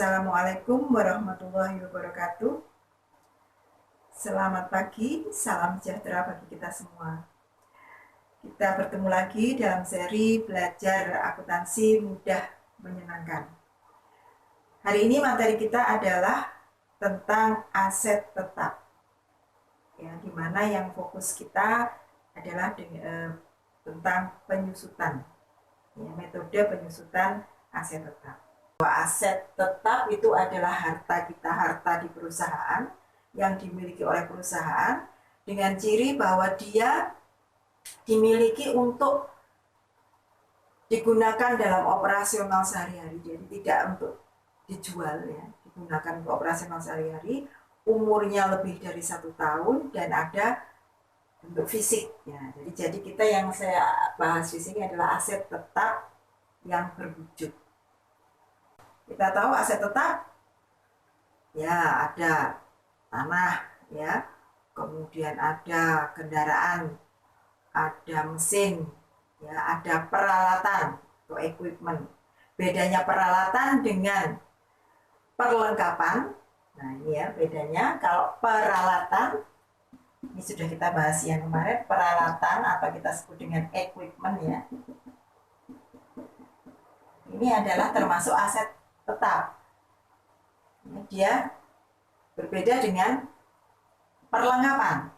Assalamualaikum warahmatullahi wabarakatuh. Selamat pagi, salam sejahtera bagi kita semua. Kita bertemu lagi dalam seri belajar akuntansi mudah menyenangkan. Hari ini materi kita adalah tentang aset tetap, ya, dimana yang fokus kita adalah tentang penyusutan, ya, metode penyusutan aset tetap. Aset tetap itu adalah harta kita, harta di perusahaan yang dimiliki oleh perusahaan dengan ciri bahwa dia dimiliki untuk digunakan dalam operasional sehari-hari, jadi tidak untuk dijual, ya, digunakan untuk operasional sehari-hari, umurnya lebih dari 1 tahun dan ada bentuk fisik, ya. Jadi kita yang saya bahas di sini adalah aset tetap yang berwujud. Kita tahu aset tetap, ya, ada tanah, ya, kemudian ada kendaraan, ada mesin, ya, ada peralatan atau equipment. Bedanya peralatan dengan perlengkapan, nah ini ya bedanya. Kalau peralatan, ini sudah kita bahas yang kemarin, peralatan atau kita sebut dengan equipment, ya, ini adalah termasuk aset tetap. Dia berbeda dengan perlengkapan.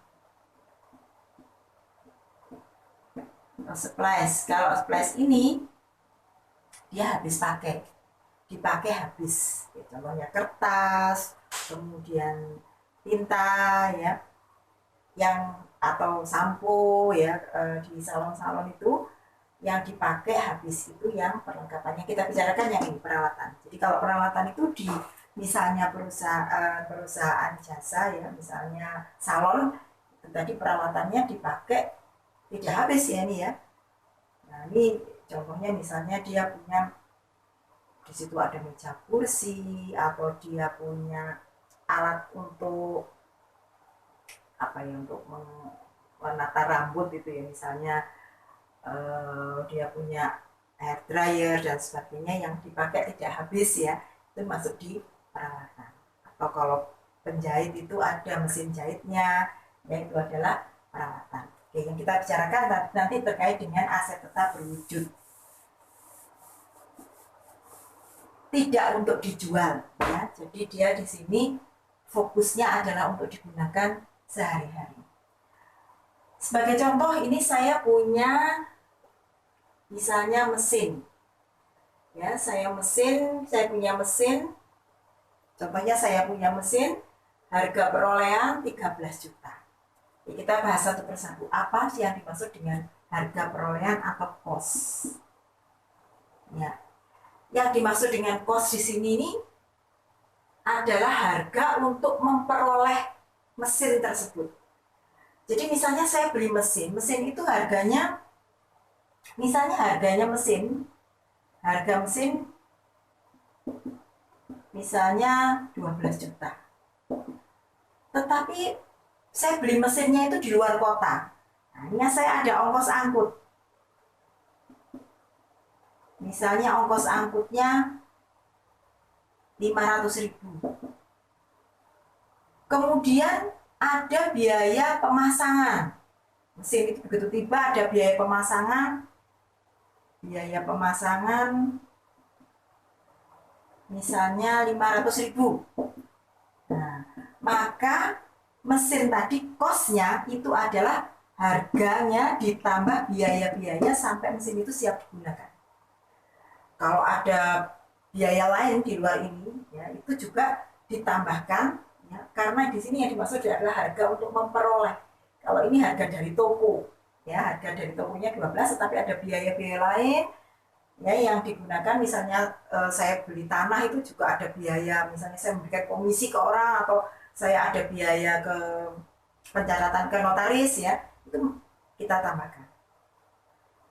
Supplies, kalau supplies ini dia habis pakai, dipakai habis. Contohnya kertas, kemudian tinta, ya, yang atau sampo, ya, di salon-salon itu yang dipakai habis itu yang perlengkapannya. Kita bicarakan yang ini peralatan. Jadi kalau peralatan itu di misalnya perusahaan jasa, ya, misalnya salon, itu tadi peralatannya dipakai tidak habis, ya, ini, ya. Nah, ini contohnya misalnya dia punya di situ ada meja kursi, atau dia punya alat untuk apa ya, untuk menata rambut itu, ya, misalnya dia punya hair dryer dan sebagainya yang dipakai tidak habis, ya, itu masuk di peralatan. Atau kalau penjahit itu ada mesin jahitnya, ya, itu adalah peralatan. Oke, yang kita bicarakan nanti terkait dengan aset tetap berwujud, tidak untuk dijual, ya. Jadi dia di sini fokusnya adalah untuk digunakan sehari-hari. Sebagai contoh, ini saya punya misalnya mesin, ya, saya punya mesin, contohnya saya punya mesin, harga perolehan 13 juta. Ya, kita bahas satu persatu, apa sih yang dimaksud dengan harga perolehan atau cost, ya. Yang dimaksud dengan cost di sini ini adalah harga untuk memperoleh mesin tersebut. Jadi misalnya saya beli mesin itu harganya, misalnya harga mesin misalnya 12 juta. Tetapi saya beli mesinnya itu di luar kota. Nah, ini saya ada ongkos angkut. Misalnya ongkos angkutnya 500.000. Kemudian ada biaya pemasangan. Mesin itu begitu tiba ada biaya pemasangan misalnya 500.000. Nah, maka mesin tadi kosnya itu adalah harganya ditambah biaya-biaya sampai mesin itu siap digunakan. Kalau ada biaya lain di luar ini, ya, itu juga ditambahkan, ya, karena di sini yang dimaksud adalah harga untuk memperoleh. Kalau ini harga dari toko, ya, harga dari tokonya 12, tetapi ada biaya-biaya lain, ya, yang digunakan. Misalnya saya beli tanah itu juga ada biaya, misalnya saya memberikan komisi ke orang, atau saya ada biaya ke pencatatan ke notaris, ya, itu kita tambahkan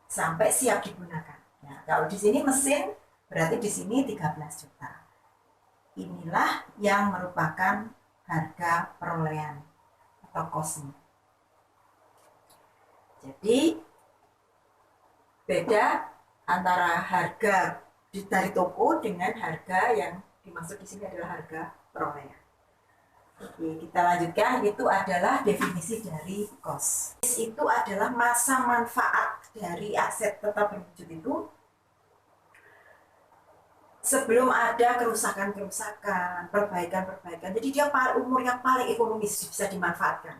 sampai siap digunakan. Nah, kalau di sini mesin berarti di sini 13 juta. Inilah yang merupakan harga perolehan atau cost-nya. Jadi beda antara harga dari toko dengan harga yang dimaksud di sini adalah harga perolehan. Oke, kita lanjutkan. Itu adalah definisi dari cost. Itu adalah masa manfaat dari aset tetap berwujud itu sebelum ada kerusakan-kerusakan, perbaikan-perbaikan. Jadi dia umur yang paling ekonomis bisa dimanfaatkan.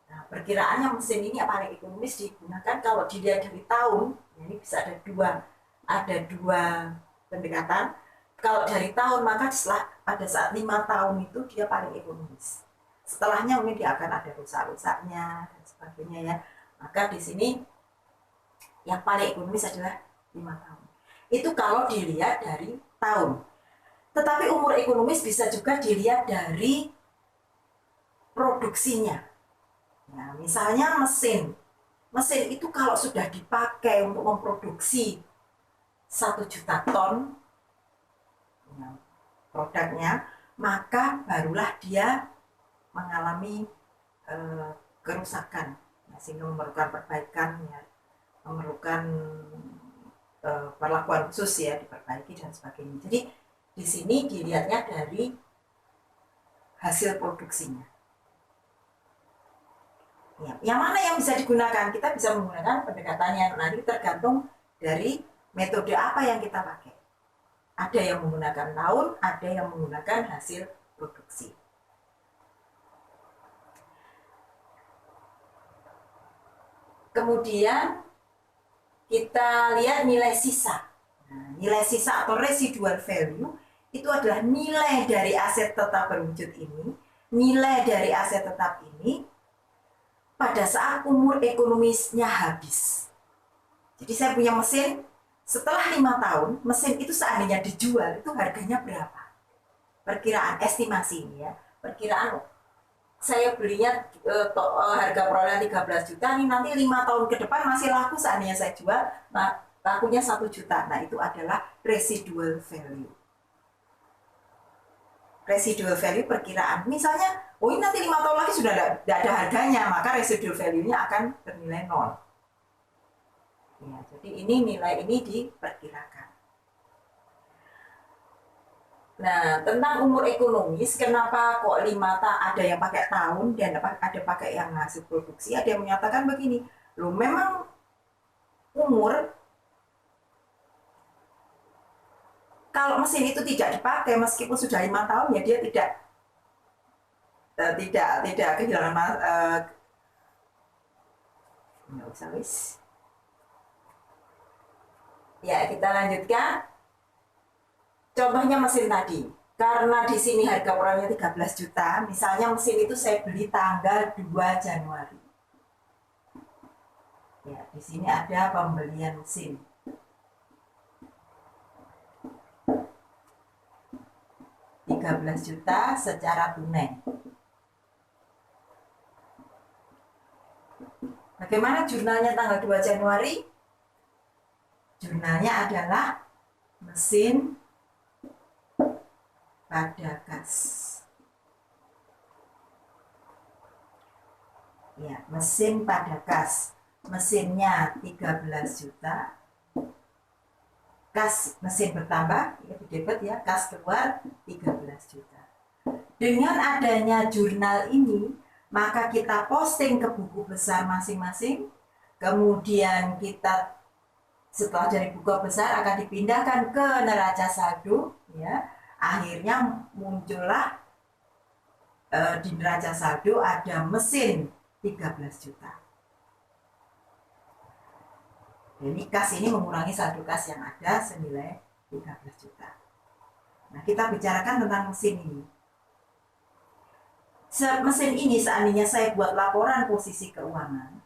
Nah, perkiraannya mesin ini yang paling ekonomis digunakan kalau dilihat dari tahun, ini bisa ada dua pendekatan. Kalau dari tahun, maka pada saat 5 tahun itu dia paling ekonomis. Setelahnya mungkin dia akan ada rusak-rusaknya dan sebagainya ya. Maka di sini yang paling ekonomis adalah 5 tahun. Itu kalau dilihat dari tahun. Tetapi umur ekonomis bisa juga dilihat dari produksinya. Nah, misalnya mesin itu kalau sudah dipakai untuk memproduksi 1 juta ton produknya, maka barulah dia mengalami kerusakan, sehingga memerlukan perbaikan, ya, memerlukan perlakuan khusus ya, diperbaiki dan sebagainya. Jadi di sini dilihatnya dari hasil produksinya. Ya, yang mana yang bisa digunakan? Kita bisa menggunakan pendekatannya, nanti tergantung dari metode apa yang kita pakai. Ada yang menggunakan tahun, ada yang menggunakan hasil produksi. Kemudian kita lihat nilai sisa. Nah, nilai sisa atau residual value itu adalah nilai dari aset tetap berwujud ini, nilai dari aset tetap ini pada saat umur ekonomisnya habis. Jadi saya punya mesin, setelah 5 tahun, mesin itu seandainya dijual, itu harganya berapa? Perkiraan, estimasi ini ya. Perkiraan saya belinya harga perolehan 13 juta, ini nanti 5 tahun ke depan masih laku seandainya saya jual, nah, lakunya 1 juta. Nah, itu adalah residual value. Residual value perkiraan. Misalnya, oh ini nanti 5 tahun lagi sudah tidak ada harganya, maka residual value-nya akan bernilai 0. Ya, jadi ini nilai ini diperkirakan. Nah, tentang umur ekonomis, kenapa kok 5 tahun, ada yang pakai tahun dan ada pakai yang hasil produksi, ada yang menyatakan begini, loh memang umur, kalau mesin itu tidak dipakai meskipun sudah 5 tahun ya dia tidak kehilangan nggak usah wis. Ya, kita lanjutkan. Contohnya mesin tadi. Karena di sini harga perolehannya 13 juta, misalnya mesin itu saya beli tanggal 2 Januari. Ya, di sini ada pembelian mesin. 13 juta secara tunai. Bagaimana jurnalnya tanggal 2 Januari? Jurnalnya adalah mesin pada kas. Ya, mesin pada kas. Mesinnya 13 juta. Kas mesin bertambah, ya didebet ya, kas keluar 13 juta. Dengan adanya jurnal ini, maka kita posting ke buku besar masing-masing. Kemudian kita setelah dari buku besar akan dipindahkan ke neraca saldo, ya. Akhirnya muncullah di neraca saldo ada mesin 13 juta. Jadi kas ini mengurangi saldo kas yang ada senilai 13 juta. Nah, kita bicarakan tentang mesin ini. Mesin ini seandainya saya buat laporan posisi keuangan,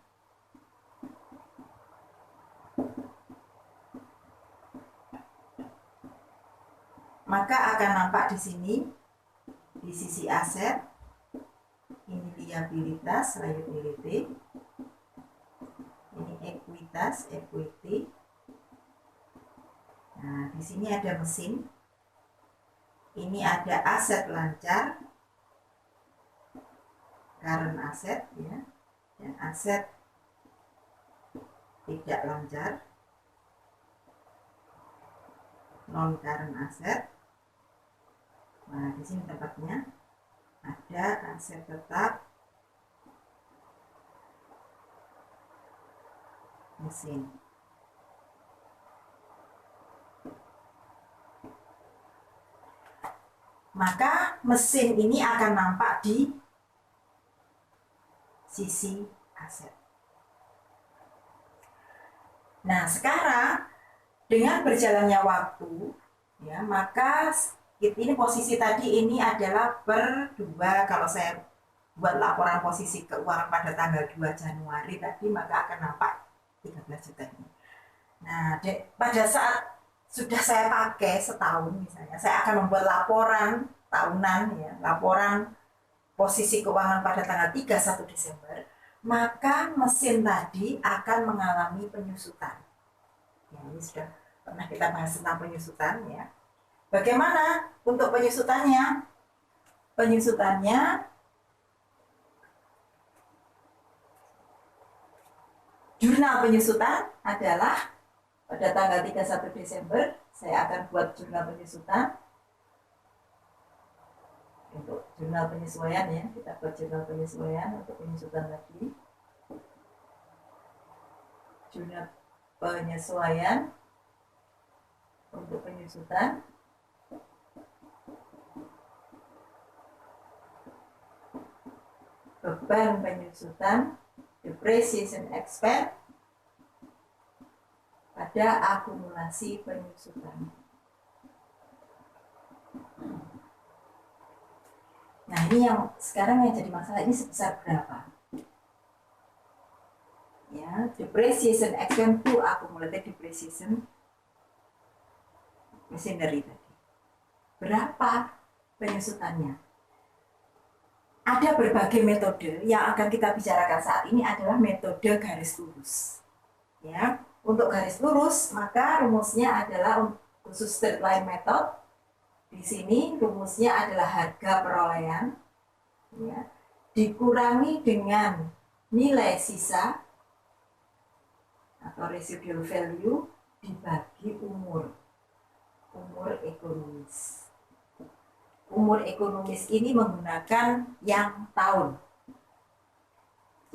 maka akan nampak di sini, di sisi aset, ini liabilitas, liability, ini ekuitas, equity. Nah, di sini ada mesin, ini ada aset lancar, current asset, ya, dan aset tidak lancar, non current asset. di sini tempatnya ada aset tetap mesin. Maka mesin ini akan nampak di sisi aset. Nah, sekarang dengan berjalannya waktu, ya, maka ini posisi tadi ini adalah per 2. Kalau saya buat laporan posisi keuangan pada tanggal 2 Januari tadi, maka akan nampak 13 juta ini. Nah, pada saat sudah saya pakai setahun misalnya, saya akan membuat laporan tahunan, ya, laporan posisi keuangan pada tanggal 31 Desember, maka mesin tadi akan mengalami penyusutan. Ya, ini sudah pernah kita bahas tentang penyusutan, ya. Bagaimana untuk penyusutannya? Penyusutannya jurnal penyusutan adalah pada tanggal 31 Desember saya akan buat jurnal penyusutan. Untuk jurnal penyesuaian, ya, kita buat jurnal penyesuaian untuk penyusutan lagi. Jurnal penyesuaian untuk penyusutan. Beban penyusutan, depreciation expense pada akumulasi penyusutan. Nah, ini yang sekarang yang jadi masalah, ini sebesar berapa? Ya, depreciation expense to accumulated depreciation machinery tadi. Berapa penyusutannya? Ada berbagai metode yang akan kita bicarakan saat ini adalah metode garis lurus. Ya, untuk garis lurus maka rumusnya adalah khusus straight line method. Di sini rumusnya adalah harga perolehan, ya, dikurangi dengan nilai sisa atau residual value dibagi umur ekonomis. Umur ekonomis ini menggunakan yang tahun.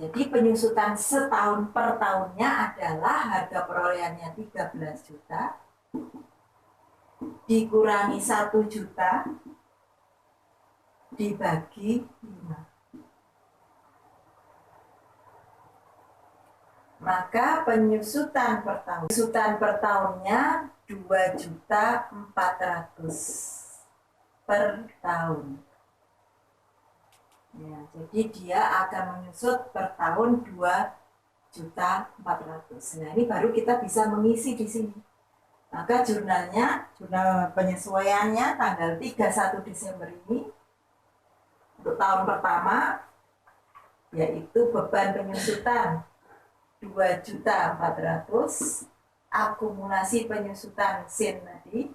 Jadi penyusutan setahun per tahunnya adalah harga perolehannya 13 juta dikurangi 1 juta dibagi 5. Maka penyusutan per tahunnya 2.400.000 per tahun. Ya, jadi dia akan menyusut per tahun 2.400.000. Nah, ini baru kita bisa mengisi di sini. Maka jurnal penyesuaiannya tanggal 31 Desember ini untuk tahun pertama yaitu beban penyusutan 2.400.000, akumulasi penyusutan SIN tadi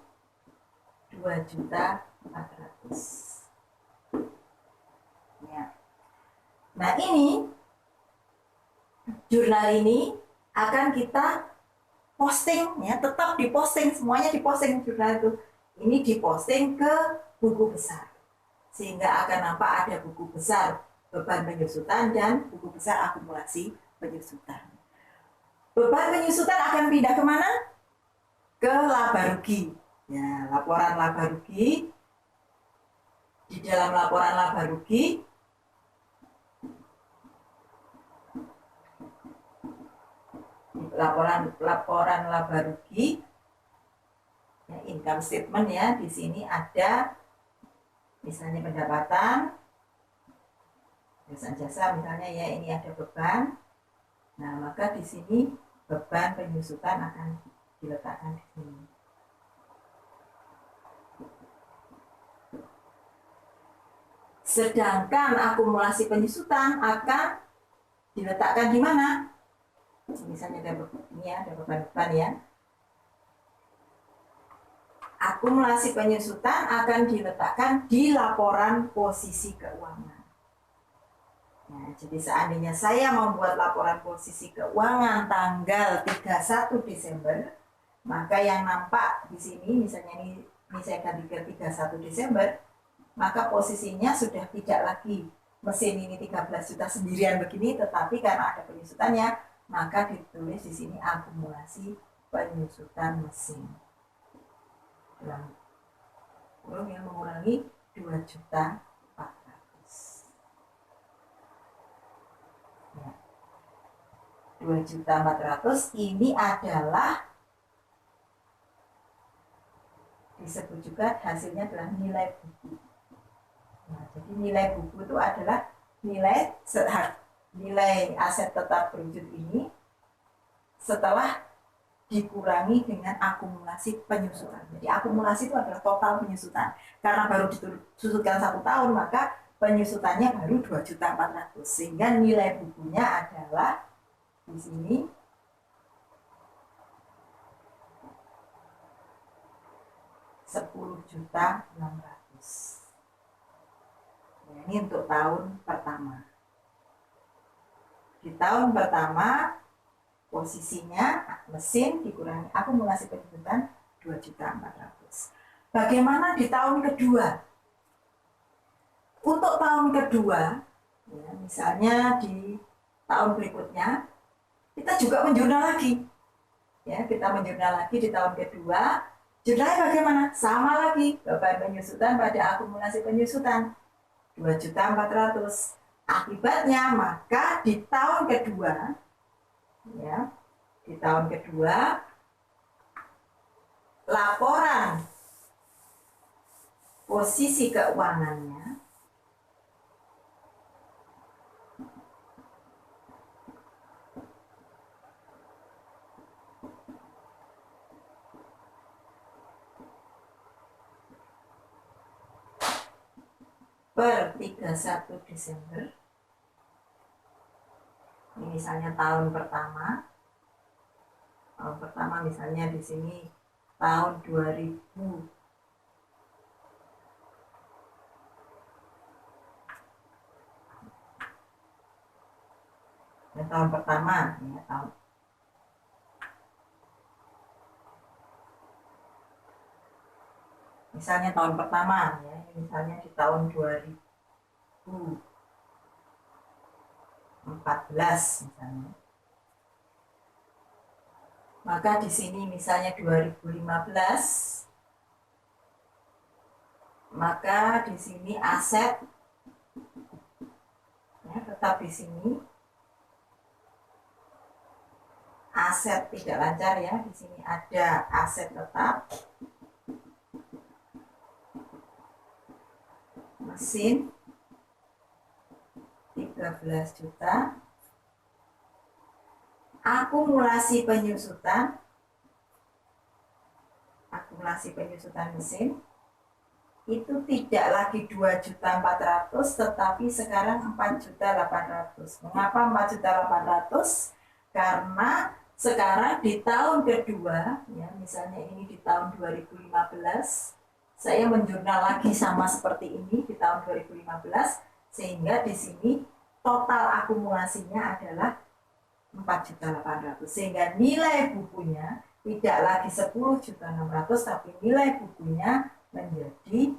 2.400.000. Ya. Nah, ini jurnal ini akan kita posting, ya, tetap diposting, semuanya diposting jurnal itu. Ini diposting ke buku besar. Sehingga akan nampak ada buku besar beban penyusutan dan buku besar akumulasi penyusutan. Beban penyusutan akan pindah kemana? Ke laba rugi. Ya, laporan laba rugi. Di dalam laporan laba rugi laporan laba rugi, ya, income statement, ya, di sini ada misalnya pendapatan, jasa misalnya, ya, ini ada beban. Nah, maka di sini beban penyusutan akan diletakkan di sini. Sedangkan akumulasi penyusutan akan diletakkan di mana? Misalnya ada beban-beban, ya. Akumulasi penyusutan akan diletakkan di laporan posisi keuangan. Nah, jadi seandainya saya membuat laporan posisi keuangan tanggal 31 Desember, maka yang nampak di sini, misalnya ini saya ganti ke 31 Desember, maka posisinya sudah tidak lagi mesin ini 13 juta sendirian begini, tetapi karena ada penyusutannya, maka ditulis di sini akumulasi penyusutan mesin. Dalam kurung yang mengurangi 2.400.000. Ya. 2.400.000 ini adalah disebut juga hasilnya adalah nilai buku. Nah, jadi nilai buku itu adalah nilai aset tetap berwujud ini setelah dikurangi dengan akumulasi penyusutan. Jadi akumulasi itu adalah total penyusutan. Karena baru disusutkan 1 tahun, maka penyusutannya baru 2.400.000. Sehingga nilai bukunya adalah di sini 10.600.000. Ini untuk tahun pertama. Di tahun pertama posisinya mesin dikurangi akumulasi penyusutan 2.400.000. Bagaimana di tahun kedua? Untuk tahun kedua, ya, misalnya di tahun berikutnya, kita juga menjurnal lagi. Ya, kita menjurnal lagi di tahun kedua. Jurnalnya bagaimana? Sama lagi, beban penyusutan pada akumulasi penyusutan 2.400.000. Akibatnya maka di tahun kedua, ya, di tahun kedua laporan posisi keuangannya per 31 Desember. Ini misalnya tahun pertama. Tahun pertama misalnya di sini tahun 2000. Ya, tahun pertama, ya, tahun misalnya tahun pertama, ya, misalnya di tahun 2014 misalnya. Maka di sini misalnya 2015, maka di sini aset, ya, tetap di sini aset tidak lancar, ya. Di sini ada aset tetap, mesin 13 juta, akumulasi penyusutan mesin itu tidak lagi 2.400.000, tetapi sekarang 4.800.000. Mengapa 4.800.000? Karena sekarang di tahun kedua, ya, misalnya ini di tahun 2015, saya menjurnal lagi sama seperti ini di tahun 2015, sehingga di sini total akumulasinya adalah 4.800.000. Sehingga nilai bukunya tidak lagi 10.600.000, tapi nilai bukunya menjadi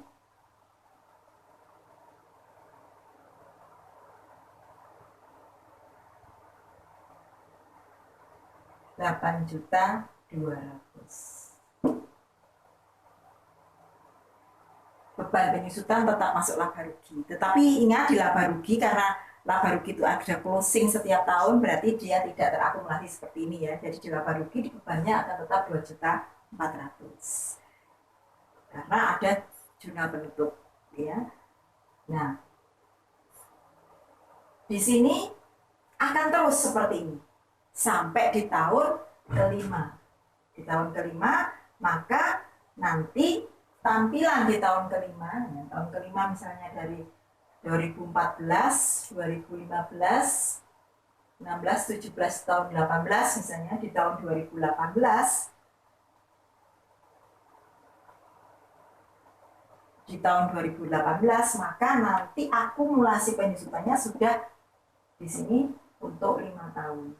8.200.000. Beban penyusutan tetap masuk laba rugi. Tetapi ingat, di laba rugi, karena laba rugi itu ada closing setiap tahun, berarti dia tidak terakumulasi seperti ini, ya. Jadi di laba rugi di bebannya akan tetap 2.400.000. Karena ada jurnal penutup, ya. Nah, di sini akan terus seperti ini sampai di tahun kelima. Di tahun kelima, maka nanti tampilan di tahun kelima, ya, tahun kelima misalnya dari 2014, 2015, 16, 17, tahun 18 misalnya, di tahun 2018, di tahun 2018, maka nanti akumulasi penyusutannya sudah di sini untuk 5 tahun.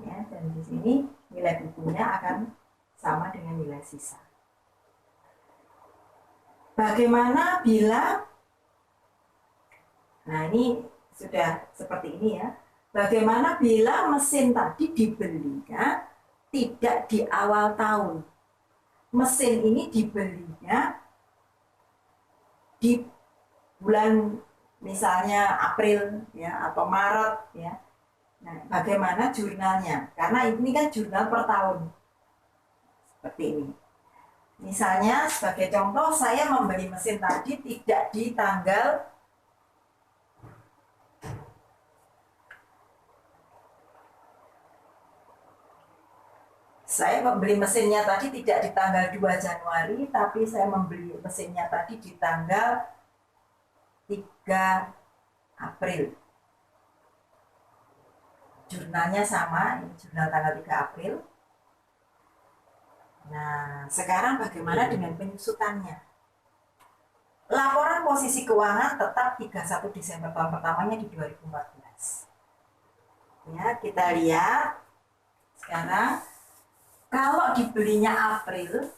Ya, dan di sini nilai bukunya akan sama dengan nilai sisa. Bagaimana bila, nah ini sudah seperti ini ya, bagaimana bila mesin tadi dibelinya tidak di awal tahun? Mesin ini dibelinya di bulan misalnya April ya atau Maret ya. Nah, bagaimana jurnalnya? Karena ini kan jurnal per tahun. Seperti ini. Misalnya sebagai contoh saya membeli mesin tadi tidak di tanggal saya membeli mesinnya tadi tidak di tanggal 2 Januari, tapi saya membeli mesinnya tadi di tanggal 3 April. Jurnalnya sama, ini jurnal tanggal 3 April. Nah, sekarang bagaimana dengan penyusutannya? Laporan posisi keuangan tetap 31 Desember tahun pertamanya di 2014. Ya, kita lihat sekarang kalau dibelinya April,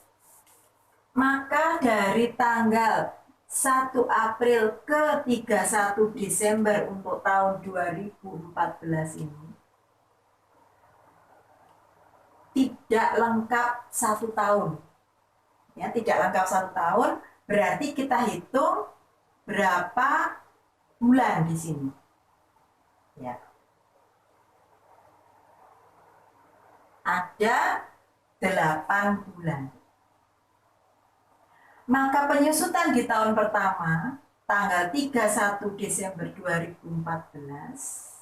maka dari tanggal 1 April ke 31 Desember untuk tahun 2014 ini tidak lengkap 1 tahun. Ya, tidak lengkap 1 tahun, berarti kita hitung berapa bulan di sini. Ya. Ada 8 bulan. Maka penyusutan di tahun pertama, tanggal 31 Desember 2014,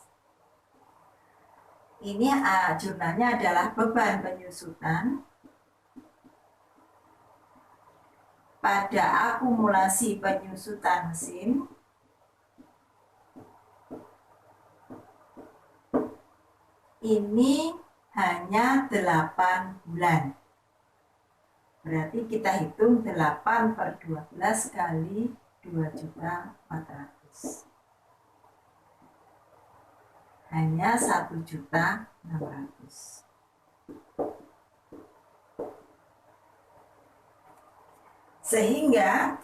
ini jurnalnya adalah beban penyusutan pada akumulasi penyusutan mesin ini hanya 8 bulan. Berarti kita hitung 8 per 12 kali 2.400.000. Hanya 1.600.000. Sehingga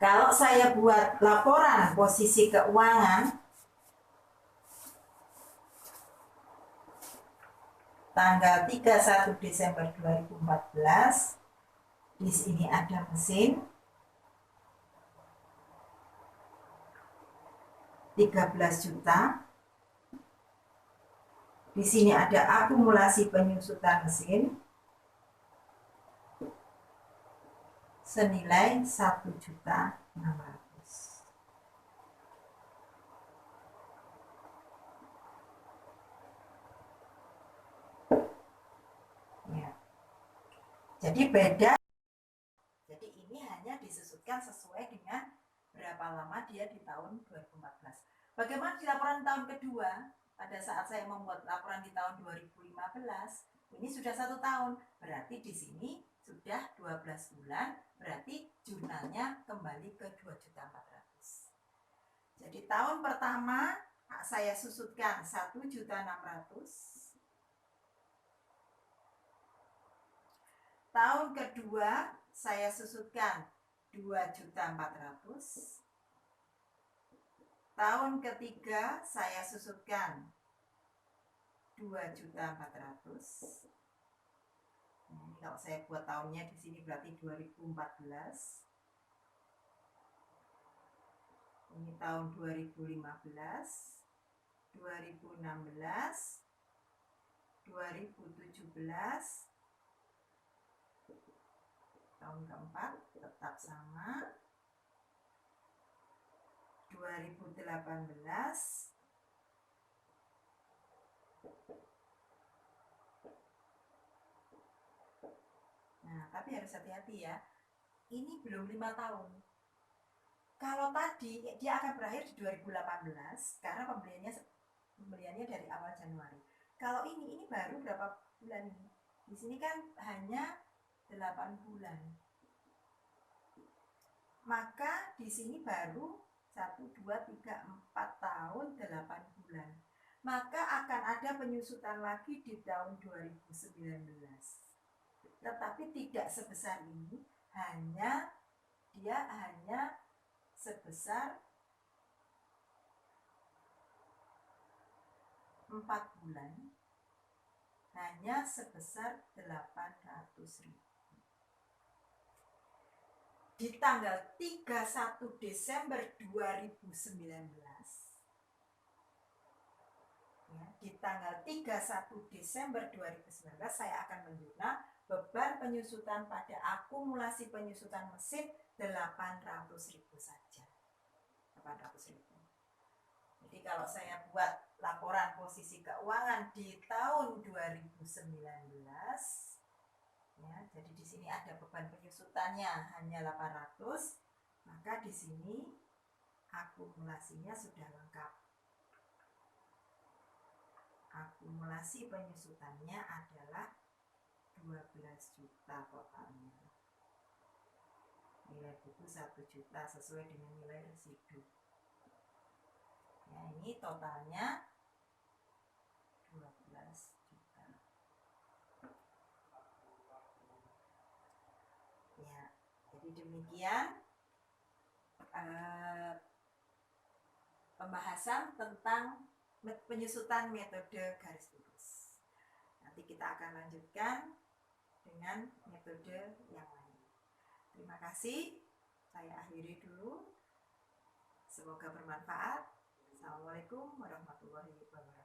kalau saya buat laporan posisi keuangan tanggal 31 Desember 2014, di sini ada mesin 13 juta. Di sini ada akumulasi penyusutan mesin senilai 1.600.000. Ya. Jadi beda. Jadi ini hanya disusutkan sesuai dengan berapa lama dia di tahun 2014. Bagaimana di laporan tahun kedua? Pada saat saya membuat laporan di tahun 2015, ini sudah 1 tahun. Berarti di sini sudah 12 bulan, berarti jurnalnya kembali ke 2.400.000. Jadi tahun pertama saya susutkan 1.600.000. Tahun kedua saya susutkan 2.400.000. Tahun ketiga saya susutkan 2.400.000. Nah, kalau saya buat tahunnya di sini berarti 2014. Ini tahun 2015, 2016, 2017. Tahun keempat tetap sama, 2018. Nah, tapi harus hati-hati ya. Ini belum 5 tahun. Kalau tadi dia akan berakhir di 2018 karena pembeliannya dari awal Januari. Kalau ini baru berapa bulan ini? Di sini kan hanya 8 bulan. Maka di sini baru 1, 2, 3, 4 tahun 8 bulan. Maka akan ada penyusutan lagi di tahun 2019. Tetapi tidak sebesar ini dia hanya sebesar 4 bulan, hanya sebesar 800.000. Di tanggal 31 Desember 2019, ya, di tanggal 31 Desember 2019 saya akan menerima beban penyusutan pada akumulasi penyusutan mesin 800.000 saja. 800.000. Jadi kalau saya buat laporan posisi keuangan di tahun 2019, ya, jadi di sini ada beban penyusutannya hanya 800, maka di sini akumulasinya sudah lengkap. Akumulasi penyusutannya adalah 12 juta totalnya. Nilai buku 1 juta sesuai dengan nilai residu. Ya, ini totalnya 12 juta. Ya, jadi demikian pembahasan tentang penyusutan metode garis lurus. Nanti kita akan lanjutkan dengan metode yang lain. Terima kasih. Saya akhiri dulu. Semoga bermanfaat. Assalamualaikum warahmatullahi wabarakatuh.